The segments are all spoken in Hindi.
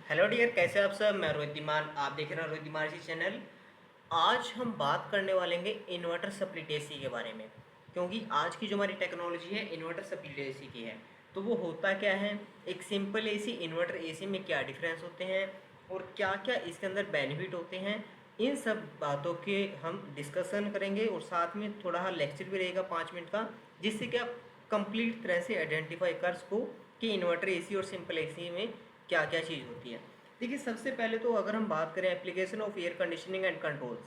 हेलो डियर, कैसे आप सब। मैं रोहित धीमान, आप देख रहे हैं रोहित धीमान जी चैनल। आज हम बात करने वाले हैं इन्वर्टर स्प्लिट एसी के बारे में, क्योंकि आज की जो हमारी टेक्नोलॉजी है इन्वर्टर स्प्लिट एसी की है। तो वो होता क्या है, एक सिंपल एसी इन्वर्टर एसी में क्या डिफरेंस होते हैं और क्या क्या इसके अंदर बेनिफिट होते हैं, इन सब बातों के हम डिस्कशन करेंगे और साथ में थोड़ा लेक्चर भी रहेगा 5 मिनट का, जिससे कि आप कंप्लीट तरह से आइडेंटिफाई कर सको कि इन्वर्टर एसी और सिंपल एसी में क्या क्या चीज़ होती है। देखिए, सबसे पहले तो अगर हम बात करें application of air conditioning and controls,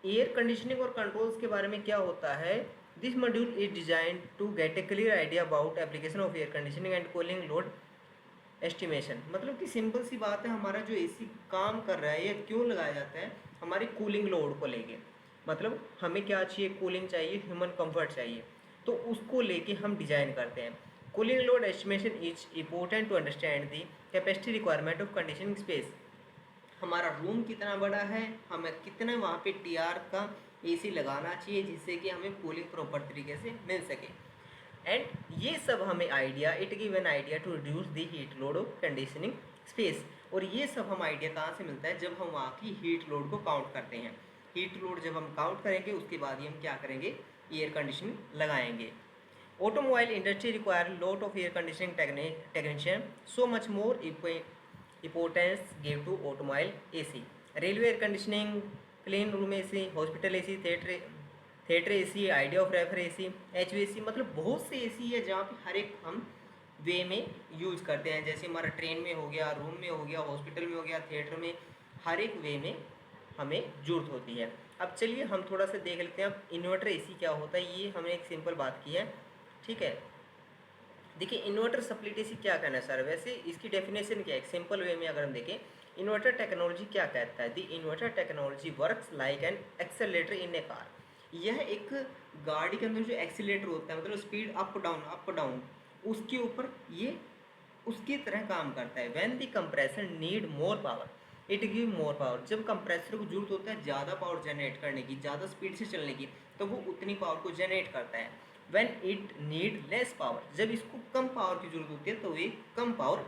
air conditioning और कंट्रोल्स के बारे में क्या होता है। This module is design to get a clear idea about application of air conditioning and cooling load estimation. मतलब कि सिंपल सी बात है, हमारा जो एसी काम कर रहा है ये क्यों लगाया जाता है, हमारी कूलिंग लोड को लेके। मतलब हमें क्या चाहिए, कूलिंग चाहिए, ह्यूमन कंफर्ट चाहिए, तो उसको लेके हम डिजाइन करते हैं। Cooling load estimation is important to understand the capacity requirement of conditioning space. हमारा रूम कितना बड़ा है, हमें कितना वहाँ पे टीआर का एसी लगाना चाहिए जिससे कि हमें कूलिंग प्रॉपर तरीके से मिल सके। एंड ये सब हमें idea, it give an idea to reduce the heat load of conditioning space. और ये सब हम आइडिया कहाँ से मिलता है, जब हम वहाँ की हीट लोड को काउंट करते हैं। हीट लोड जब हम काउंट करेंगे उसके बाद ही हम क्या करेंगे, एयर कंडीशनिंग लगाएंगे। Automobile industry require lot of air conditioning technician, so much more importance gave to automobile AC, railway air conditioning, clean room AC, hospital AC, theatre AC, idea of refer AC, HVAC। मतलब बहुत से AC है जहाँ पे हर एक हम वे में यूज करते हैं। जैसे हमारा ट्रेन में हो गया, रूम में हो गया, हॉस्पिटल में हो गया, थिएटर में, हर एक वे में हमें जरूरत होती है। अब चलिए हम थोड़ा सा देख लेते हैं अब इन्वर्टर एसी क्या होता है। ये हमने एक सिंपल बात की है, ठीक है। देखिए, इन्वर्टर स्प्लिट एसी क्या कहना है सर, वैसे इसकी डेफिनेशन क्या है, एक सिंपल वे में अगर हम देखें, इन्वर्टर टेक्नोलॉजी क्या कहता है। The inverter technology works like an accelerator in A car. यह एक गाड़ी के अंदर जो एक्सीलेटर होता है, मतलब स्पीड अप डाउन, उसके ऊपर ये उसकी तरह काम करता है। When the compressor need more power it give more power. जब कंप्रेसर को जरूरत होता है ज़्यादा पावर जनरेट करने की, ज़्यादा स्पीड से चलने की, तो वो उतनी पावर को जनरेट करता है। When it need less power, जब इसको कम पावर की जरूरत होती है तो ये कम पावर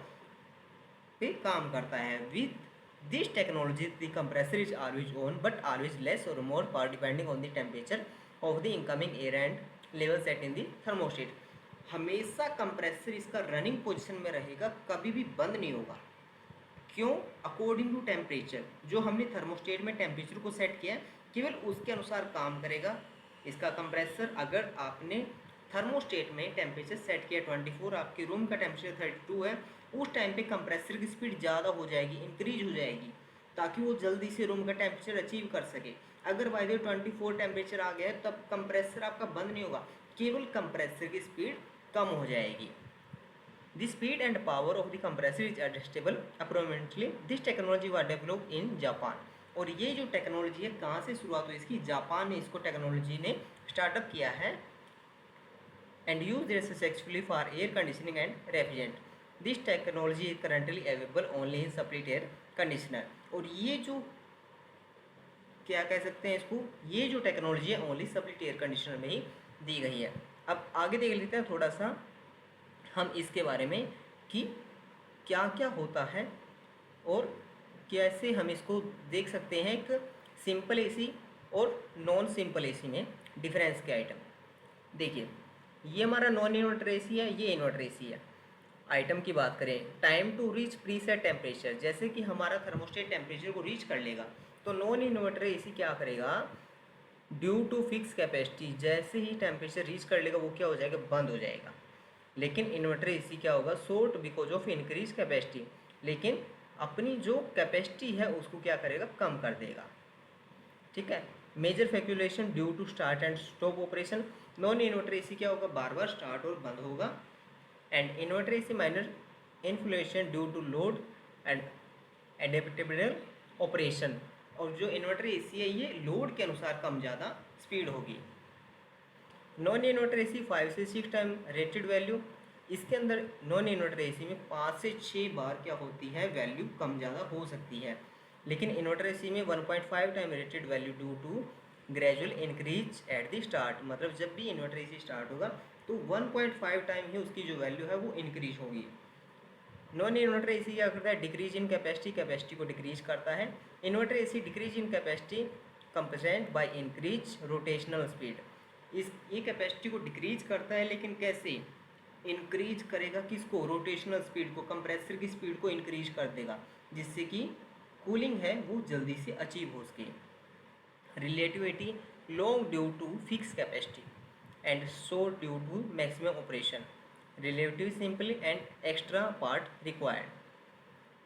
पे काम करता है। With this technology the compressor is always on but always less or more power depending on the temperature of the incoming air and level set in the thermostat. हमेशा कंप्रेसर इसका रनिंग पोजिशन में रहेगा, कभी भी बंद नहीं होगा। क्यों? अकॉर्डिंग टू टेम्परेचर, जो हमने थर्मोस्टेट में टेम्परेचर को सेट किया है केवल उसके अनुसार काम करेगा इसका कंप्रेसर। अगर आपने थर्मोस्टेट में टेम्परेचर सेट किया 24, आपके रूम का टेम्परेचर 32 है, उस टाइम पे कंप्रेसर की स्पीड ज़्यादा हो जाएगी, इंक्रीज हो जाएगी, ताकि वो जल्दी से रूम का टेम्परेचर अचीव कर सके। अगर बाय द 24 टेम्परेचर आ गया है तब कंप्रेसर आपका बंद नहीं होगा, केवल कंप्रेसर की स्पीड कम हो जाएगी। The speed and power of the compressor is adjustable approximately. This technology was developed in Japan. और ये जो टेक्नोलॉजी है कहाँ से शुरुआत हुई इसकी, जापान में इसको टेक्नोलॉजी ने स्टार्टअप किया है and used it successfully for air conditioning and refrigerant. This technology is currently available only in split air conditioner. और ये जो क्या कह सकते हैं इसको, ये जो टेक्नोलॉजी है ओनली स्प्लिट एयर कंडीशनर में ही दी गई है। अब आगे देख लेते हैं थोड़ा सा हम इसके बारे में कि क्या क्या होता है और कैसे हम इसको देख सकते हैं एक सिंपल एसी और नॉन सिंपल एसी में डिफरेंस के आइटम। देखिए, ये हमारा नॉन इन्वर्टर एसी है, ये इन्वर्टर एसी है। आइटम की बात करें, time to reach preset temperature, जैसे कि हमारा थर्मोस्टेट टेम्परेचर को रीच कर लेगा तो नॉन इन्वर्टर एसी क्या करेगा, ड्यू टू फिक्स कैपेसिटी, जैसे ही टेम्परेचर रीच कर लेगा वो क्या हो जाएगा, बंद हो जाएगा। लेकिन इन्वर्टर एसी क्या होगा, short because of increase capacity, लेकिन अपनी जो कैपेसिटी है उसको क्या करेगा, कम कर देगा, ठीक है। Major fluctuation due to start and stop operation, non inverter AC क्या होगा, बार बार स्टार्ट और बंद होगा। And inverter AC minor fluctuation due to load and adaptable operation, और जो इन्वर्टर एसी है ये लोड के अनुसार कम ज़्यादा स्पीड होगी। नॉन इन्वर्टर एसी 5 से 6 टाइम रेटेड वैल्यू, इसके अंदर नॉन इन्वर्टर एसी में 5 से 6 बार क्या होती है, वैल्यू कम ज़्यादा हो सकती है। लेकिन इन्वर्टर एसी में 1.5 time rated value due to gradual increase at the start, मतलब जब भी इन्वर्टर एसी स्टार्ट होगा तो 1.5 टाइम ही उसकी जो वैल्यू है वो इंक्रीज होगी। नॉन इन्वर्टर एसी क्या करता है, डिक्रीज इन कैपेसिटी, कैपेसिटी को डिक्रीज करता है। Inverter AC decrease in capacity compensate by increase rotational speed. इस ये कैपेसिटी को डिक्रीज करता है, लेकिन कैसे इंक्रीज करेगा, किसको, रोटेशनल स्पीड को, कंप्रेसर की स्पीड को इंक्रीज कर देगा, जिससे कि कूलिंग है वो जल्दी से अचीव हो सके। Relativity long due to fix capacity and short due to maximum operation. Relative simply and extra part required.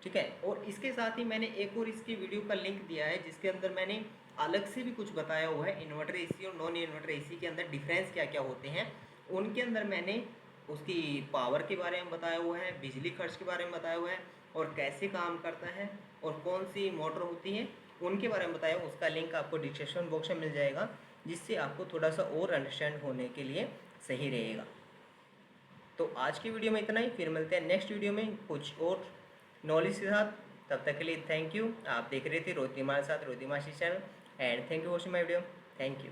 ठीक है, और इसके साथ ही मैंने एक और इसकी वीडियो का लिंक दिया है, जिसके अंदर मैंने अलग से भी कुछ बताया हुआ है। इन्वर्टर एसी और नॉन इन्वर्टर एसी के अंदर डिफरेंस क्या क्या होते हैं, उनके अंदर मैंने उसकी पावर के बारे में बताया हुआ है, बिजली खर्च के बारे में बताया हुआ है, और कैसे काम करता है और कौन सी मोटर होती है उनके बारे में बताया। उसका लिंक आपको डिस्क्रिप्शन बॉक्स में मिल जाएगा, जिससे आपको थोड़ा सा और अंडरस्टैंड होने के लिए सही रहेगा। तो आज की वीडियो में इतना ही, फिर मिलते हैं नेक्स्ट वीडियो में कुछ और नॉलेज के साथ। तब तक के लिए थैंक यू। आप देख रहे थे रोहित तिमार के साथ Rohit Timar channel, and thank you watching my video. Thank you.